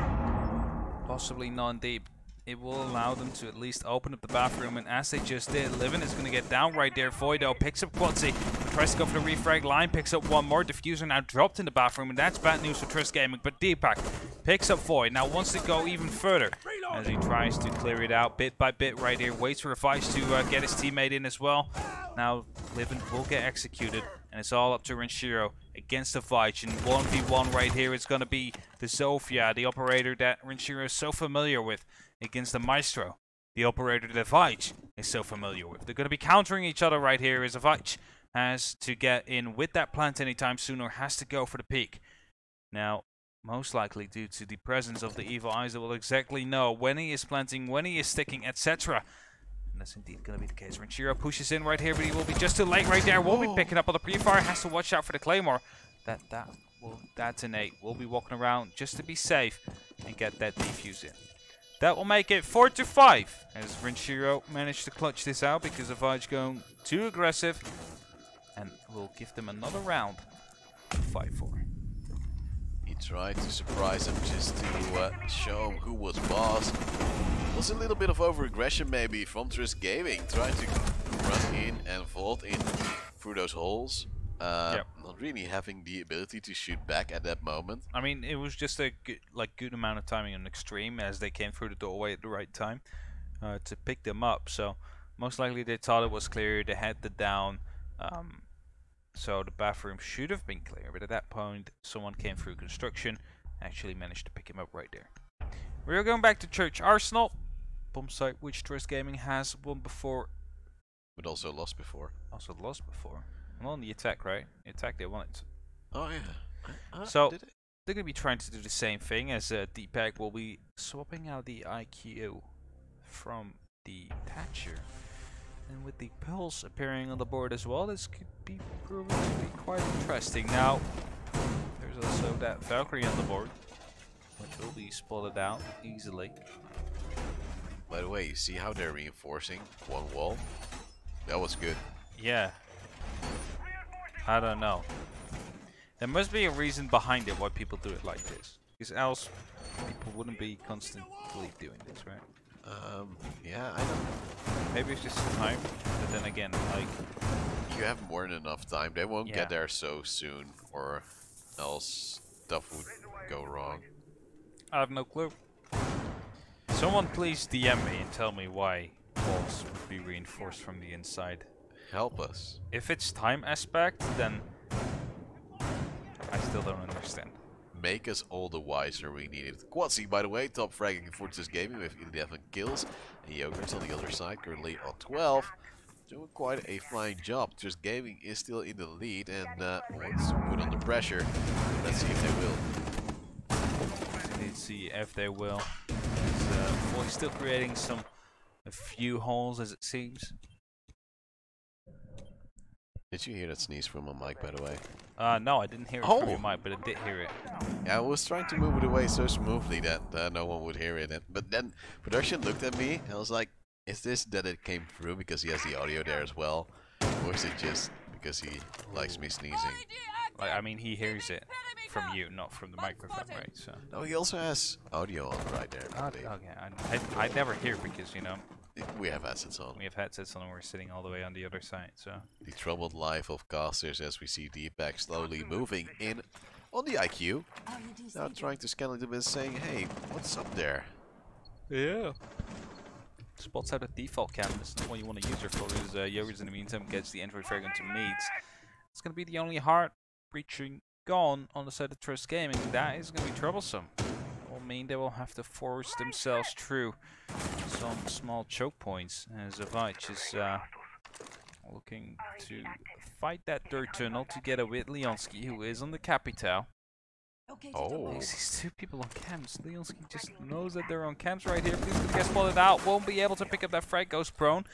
Possibly non-deep. It will allow them to at least open up the bathroom, and as they just did, Livin is going to get down right there. Voido picks up Quatsi, tries to go for the refrag line, picks up one more. Diffuser now dropped in the bathroom, and that's bad news for Trust Gaming. But Deepak picks up Void, now wants to go even further as he tries to clear it out bit by bit right here. Waits for Vice to get his teammate in as well. Now Livin will get executed, and it's all up to Renshiro against the Vige. And 1v1 right here is going to be the Zofia, the operator that Renshiro is so familiar with, against the Maestro, the operator that Vige is so familiar with. They're going to be countering each other right here as Vige has to get in with that plant anytime soon, or has to go for the peak. Now, most likely due to the presence of the evil eyes that will exactly know when he is planting, when he is sticking, etc. And that's indeed going to be the case. Renshiro pushes in right here, but he will be just too late right there. Will be picking up on the pre-fire, has to watch out for the Claymore. That will detonate. We'll be walking around just to be safe and get that defuse in. That will make it 4-5 as Renshiro managed to clutch this out because of Vige going too aggressive, and will give them another round of 5-4. He tried to surprise him just to show him who was boss. Was a little bit of over-aggression maybe from Trust Gaming, trying to run in and vault in through those holes. Not really having the ability to shoot back at that moment. I mean, it was just a good amount of timing on XTreme as they came through the doorway at the right time to pick them up. So most likely they thought it was clear. They had the down, so the bathroom should have been clear. But at that point, someone came through construction, actually managed to pick him up right there. We are going back to Church Arsenal, bomb site which Trust Gaming has won before, but also lost before. Also lost before. Well, on the attack, right? The attack they won it. Oh yeah. So they're gonna be trying to do the same thing as Deepak will be swapping out the IQ from the Thatcher, and with the Pulse appearing on the board as well, this could be proving to be quite interesting. Now, there's also that Valkyrie on the board, which will be spotted out easily. By the way, you see how they're reinforcing one wall? That was good. Yeah. I don't know. There must be a reason behind it why people do it like this. Because else people wouldn't be constantly doing this, right? Yeah, I don't know. Maybe it's just time, but then again, like... You have more than enough time. They won't get there so soon, or else stuff would go wrong. I have no clue. Someone please DM me and tell me why walls would be reinforced from the inside. Help us. If it's time aspect, then I still don't understand. Make us all the wiser we need it. Quatsi, by the way, top fragging for Trust Gaming with 11 kills. And Yogurt's on the other side, currently on 12. Doing quite a fine job. Trust Gaming is still in the lead and wants to put under pressure. Let's see if they will. Let's see if they will. We're still creating a few holes as it seems. Did you hear that sneeze from my mic, by the way? No, I didn't hear it from your mic, but I did hear it. Yeah, I was trying to move it away so smoothly that no one would hear it. But then production looked at me and I was like, is this that it came through because he has the audio there as well? Or is it just because he likes me sneezing? Like, I mean, he hears it from you, not from the microphone, right? So. No, he also has audio on right there. I believe. Okay, I never hear because, you know, We have headsets on. we have headsets on and we're sitting all the way on the other side, so. The troubled life of casters as we see Deepak slowly moving in on the IQ. Now trying to scan a little bit, saying, hey, what's up there? Yeah. Spots out a default cam. This is what you want to use her for. Is Yogurts in the meantime gets the Android frag into meats. It's going to be the only heart breaching gun on the side of Trust Gaming. That is going to be troublesome. It will mean they will have to force themselves through some small choke points. As Zavich is looking to fight that dirt tunnel together with Leonski, who is on the Capital. Oh. He sees two people on cams. Leonski just knows that they're on cams right here. But he's gonna get spotted out. Won't be able to pick up that frag. Goes prone.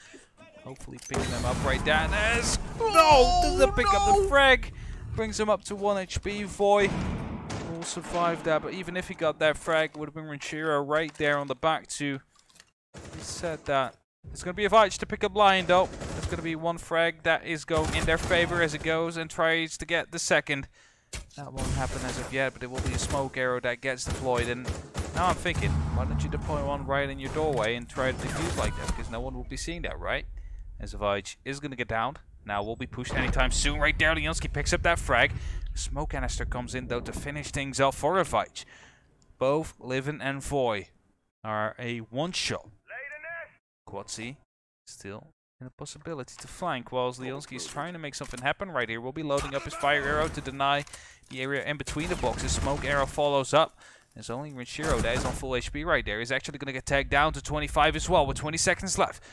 Hopefully picking them up right there. And there's doesn't pick up the frag. Brings him up to 1 HP. Voy will survive that. But even if he got that frag, it would have been Ranchiro right there on the back too. He said that. It's gonna be a Vich to pick up Lion though. There's gonna be one frag that is going in their favor as it goes and tries to get the second. That won't happen as of yet, but it will be a smoke arrow that gets deployed. And now I'm thinking, why don't you deploy one right in your doorway and try to defuse like that? Because no one will be seeing that, right? As Vich is going to get downed. Now will be pushed anytime soon. Right there, Leonski picks up that frag. Smoke canister comes in, though, to finish things off for Vich. Both Livin and Voy are a one-shot. Quatsi still in a possibility to flank, whilst Leonski is trying to make something happen right here. Will be loading up his fire arrow to deny the area in between the boxes. Smoke arrow follows up. There's only Ranchiro that is on full HP right there. He's actually going to get tagged down to 25 as well with 20 seconds left.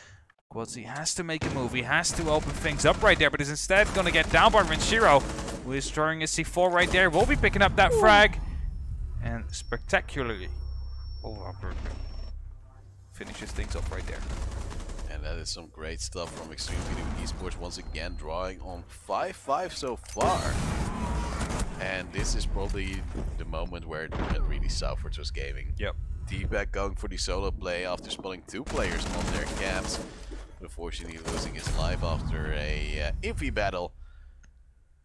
Quatsi has to make a move. He has to open things up right there, but is instead going to get down by Ranchiro, who is throwing a C4 right there. Will be picking up that frag. And spectacularly, finishes things off right there. And that is some great stuff from XTreme Video Esports, once again drawing on 5-5 so far. And this is probably the moment where it went really south for Trust Gaming. Yep. Deepak going for the solo play after spotting two players on their cams. Unfortunately losing his life after a Infi battle.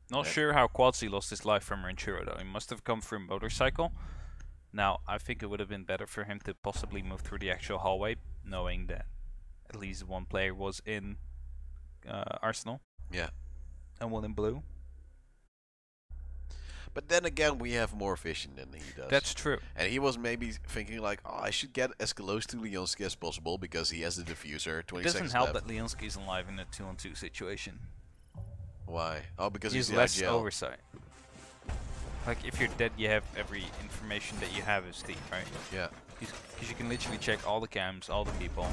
Not sure how Quatsi lost his life from Ranchiro though. He must have come through motorcycle. Now, I think it would have been better for him to possibly move through the actual hallway, knowing that at least one player was in Arsenal. Yeah. And one in blue. But then again, we have more vision than he does. That's true. And he was maybe thinking like, oh, I should get as close to Leonski as possible because he has the diffuser. 20 It seconds doesn't help left. that Leonski's alive in a 2-on-2 situation. Why? Oh, because he's less the IGL. oversight. Like, if you're dead, you have every information that you have as Steve, right? Yeah. Because you can literally check all the cams, all the people.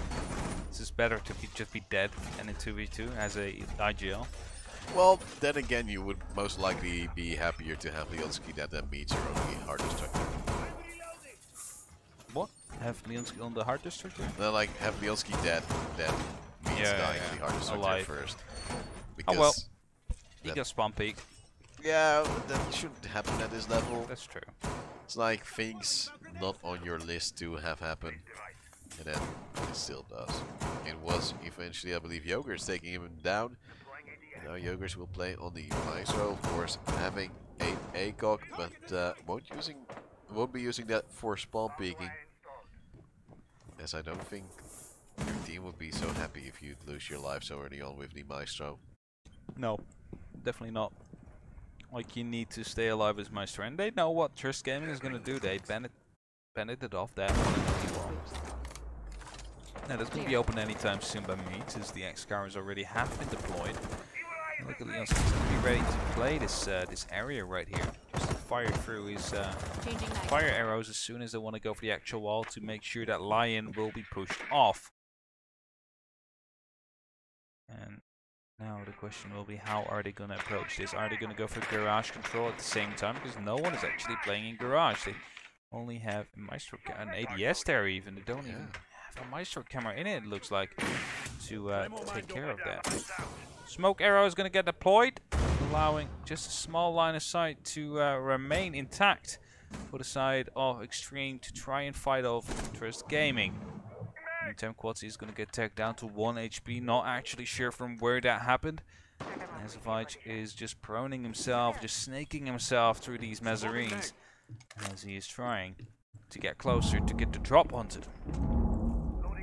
It's just better to just be dead and in 2v2 as a IGL. Well, then again, you would most likely be happier to have Leonski that than meets your only hard destructor. What? Have Leonski on the hard destructor? Then, like, have Leonski dead, then meets dying the hard destructor Alive. first. Because Oh well. He got spawn peak. yeah, but that shouldn't happen at this level. That's true. It's like things not on your list to have happen. And then it still does. It was eventually, I believe, Yogurts taking him down. Now Yogurts will play on the Maestro, of course, having a ACOG, but won't be using that for spawn peeking. As I don't think your team would be so happy if you'd lose your life so early on with the Maestro. No, definitely not. Like, you need to stay alive as Maestro, and they know what Trust Gaming is gonna do. They banned it off that one. Now that's gonna be open anytime soon by me, since the X-Cars already have been deployed. And look at Leon's gonna be ready to play this area right here. Just to fire through his fire arrows as soon as they want to go for the actual wall to make sure that Lion will be pushed off. And now the question will be, how are they going to approach this? Are they going to go for garage control at the same time? Because no one is actually playing in garage. They only have a Maestro, an ADS there even. They don't even have a Maestro camera in it, it looks like, to take care of that. Smoke arrow is going to get deployed, allowing just a small line of sight to remain intact for the side of XTreme to try and fight off Trust Gaming. Meantime, Quatsi is going to get tagged down to 1 HP. Not actually sure from where that happened. As Vij is just proning himself, just snaking himself through these mezzanines as he is trying to get closer to get the drop onto them.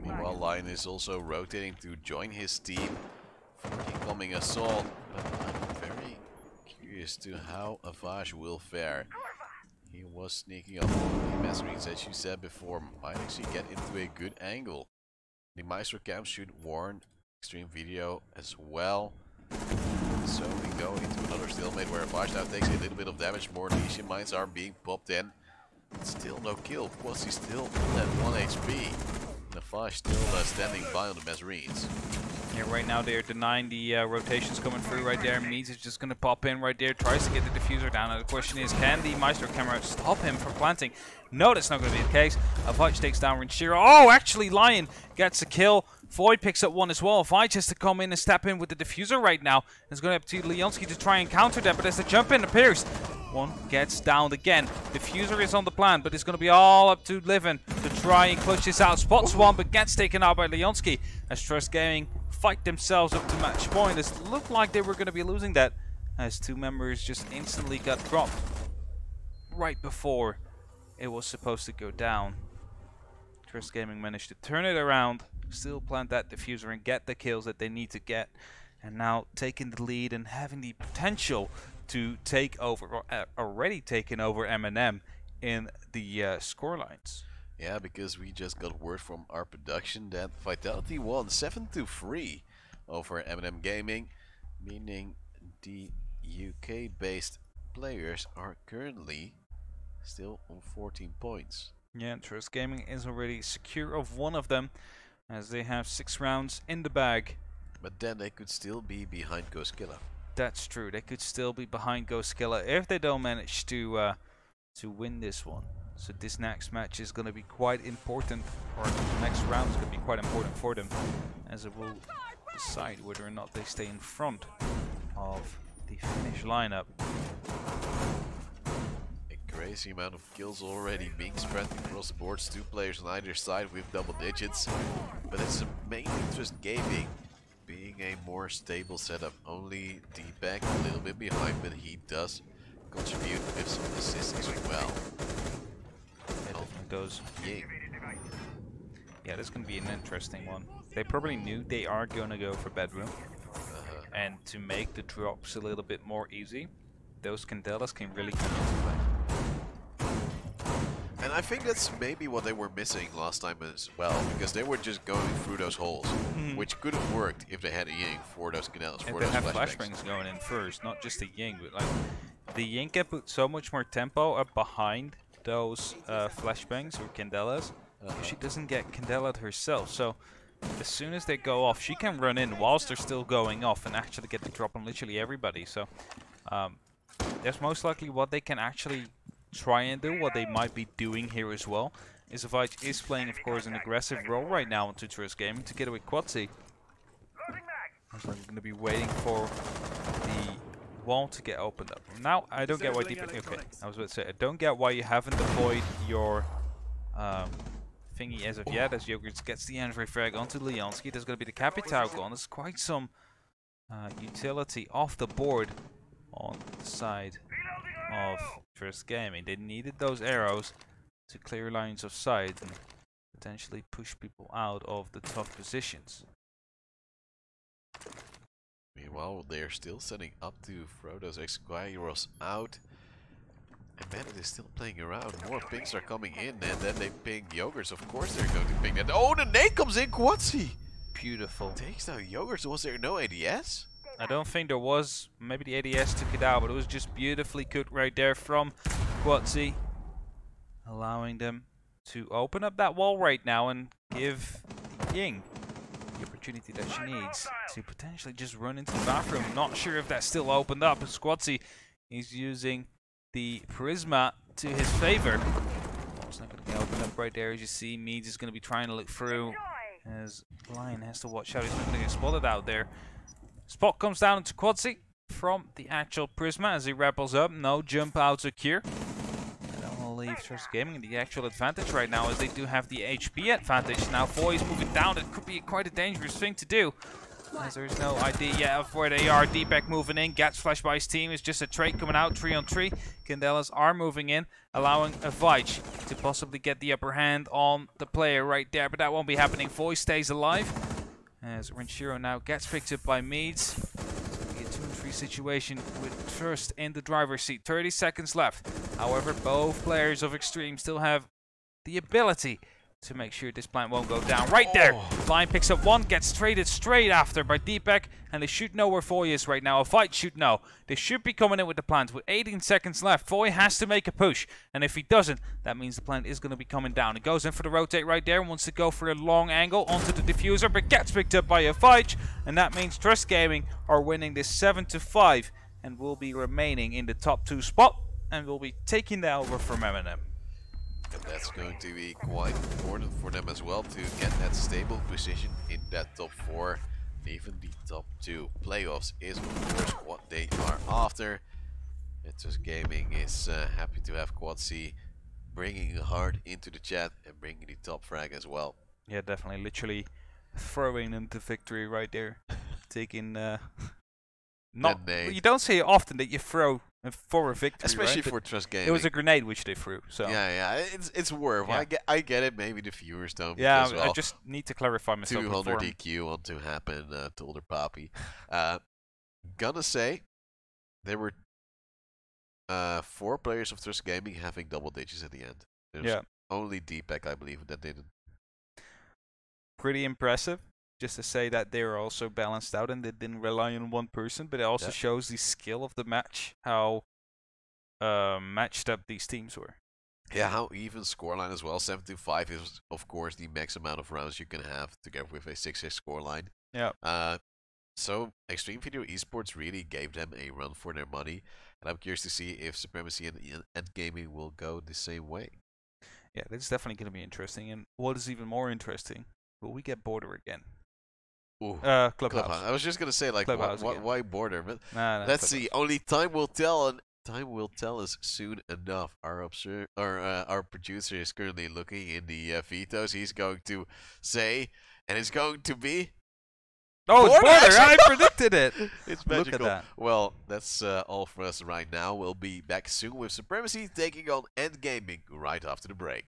Meanwhile, Lion is also rotating to join his team for the incoming assault. But I'm very curious to how Avage will fare. He was sneaking up on the mezzanines, as you said before, might actually get into a good angle. The Maestro Camp should warn XTreme Video as well. So we go into another stalemate where Avage now takes a little bit of damage. More lesion mines are being popped in. Still no kill. Quasi still at 1 HP. And Avage still standing by on the mezzanines. Yeah, right now they're denying the rotations coming through right there. Meads is just going to pop in right there, tries to get the diffuser down. And the question is, can the Maestro camera stop him from planting? No, that's not going to be the case. Avage takes down Rinshiro. Oh, actually, Lion gets a kill. Void picks up one as well. Vij has to come in and step in with the diffuser right now. It's going to have to Leonski to try and counter that, but as the jump in appears, one gets downed again. Diffuser is on the plan, but it's going to be all up to Livin to try and clutch this out. Spots one, but gets taken out by Leonski as Trust Gaming fight themselves up to match point. It looked like they were going to be losing that as two members just instantly got dropped right before it was supposed to go down. Trust Gaming managed to turn it around, still plant that diffuser and get the kills that they need to get, and now taking the lead and having the potential to take over, or already taken over M&M in the score lines. Yeah, because we just got word from our production that Vitality won 7-3 over M&M Gaming, meaning the UK-based players are currently still on 14 points. Yeah, Trust Gaming is already secure of one of them, as they have 6 rounds in the bag. But then they could still be behind Ghostkilla. That's true. They could still be behind Ghostkilla if they don't manage to win this one. So this next match is going to be quite important, or the next round is going to be quite important for them, as it will decide whether or not they stay in front of the finish lineup. A crazy amount of kills already being spread across the boards. 2 players on either side with double digits, but it's mainly Trust Gaming being a more stable setup. Only D-Back a little bit behind, but he does contribute with some assists as well. Goes. Yeah, this is going to be an interesting one. They probably knew they are going to go for bedroom, and to make the drops a little bit more easy, those Candelas can really come into play. And I think that's maybe what they were missing last time as well, because they were just going through those holes, which could have worked if they had a Ying for those Candelas, for those flashbangs. If they had flashbangs going in first, not just the Ying, but like the Ying can put so much more tempo up behind those flashbangs or Candelas. She doesn't get Candela'd herself, so as soon as they go off, she can run in whilst they're still going off and actually get the drop on literally everybody. So that's most likely what they can actually try and do. What they might be doing here as well is Vij is playing, of course, an aggressive role right now into Trust Gaming together with Quatsi. So I'm going to be waiting for the wall to get opened up. Now I don't get why I was about to say, I don't get why you haven't deployed your thingy as of yet, as Yogurts gets the Android frag onto Leonski. There's going to be the Capital gone. There's quite some utility off the board on the side of Trust Gaming. They needed those arrows to clear lines of sight and potentially push people out of the tough positions. Meanwhile, they're still setting up to throw those X-Gyros out. And Bandit is still playing around. More pings are coming in, and then they ping Yogurts. Of course they're going to ping that. Oh, the nade comes in, Quatsi! Beautiful. Takes down Yogurts. Was there no ADS? I don't think there was. Maybe the ADS took it out, but it was just beautifully cooked right there from Quatsi, allowing them to open up that wall right now and give Ying the opportunity that she needs to potentially just run into the bathroom. Not sure if that's still opened up. Squatsy is using the Prisma to his favor. It's not going to get opened up right there. As you see, Meads is going to be trying to look through, as Lion has to watch out. He's not going to get spotted out there. Spot comes down into Quatsy from the actual Prisma as he rappels up. No jump out secure. That will leave Trust Gaming the actual advantage right now, as they do have the HP advantage. Now Foy is moving down. It could be quite a dangerous thing to do. As there's no idea yet of where they are. Deepak moving in, gets flashed by his team. It's just a trade coming out, 3 on 3. Candelas are moving in, allowing a Vij to possibly get the upper hand on the player right there, but that won't be happening. Voice stays alive. As Renshiro now gets picked up by Meads. So we get 2 on 3 situation with Trust in the driver's seat. 30 seconds left. However, both players of XTreme still have the ability to make sure this plant won't go down. Right there! Lion picks up 1, gets traded straight after by Deepak, and they should know where Foy is right now. A fight should know. They should be coming in with the plant. With 18 seconds left, Foy has to make a push, and if he doesn't, that means the plant is going to be coming down. He goes in for the rotate right there and wants to go for a long angle onto the diffuser, but gets picked up by a fight, and that means Trust Gaming are winning this 7-5 and will be remaining in the top 2 spot, and will be taking that over from M&M. And that's going to be quite important for them as well to get that stable position in that top 4. Even the top 2 playoffs is of course what they are after. XTreme Gaming is happy to have Quad C bringing hard into the chat and bringing the top frag as well. Yeah, definitely. Literally throwing them to victory right there. Taking you don't say it often that you throw for a victory, especially right? for Trust Gaming. It was a grenade which they threw. So yeah, it's worth. Yeah. I get it. Maybe the viewers don't. Yeah, well, I just need to clarify myself. 200 DQ on to happen. Told her Poppy. Gonna say there were 4 players of Trust Gaming having double digits at the end. There's only Deepak, I believe, that didn't. Pretty impressive. Just to say that they were also balanced out and they didn't rely on one person, but it also shows the skill of the match, how matched up these teams were. Yeah, how even scoreline as well. 7-5 is of course the max amount of rounds you can have together with a 6-6 scoreline. Yeah. So XTreme Video Esports really gave them a run for their money, and I'm curious to see if Supremacy and Gaming will go the same way. Yeah, that's definitely going to be interesting. And what is even more interesting, will we get Border again? Ooh, Clubhouse. I was just gonna say, like, why Border? But nah, let's see. Only time will tell, and time will tell us soon enough. Our producer is currently looking in the vetoes. He's going to say, and it's going to be. Oh, it's Border! I predicted it. It's magical. Look at that. Well, that's all for us right now. We'll be back soon with Supremacy taking on Endgaming right after the break.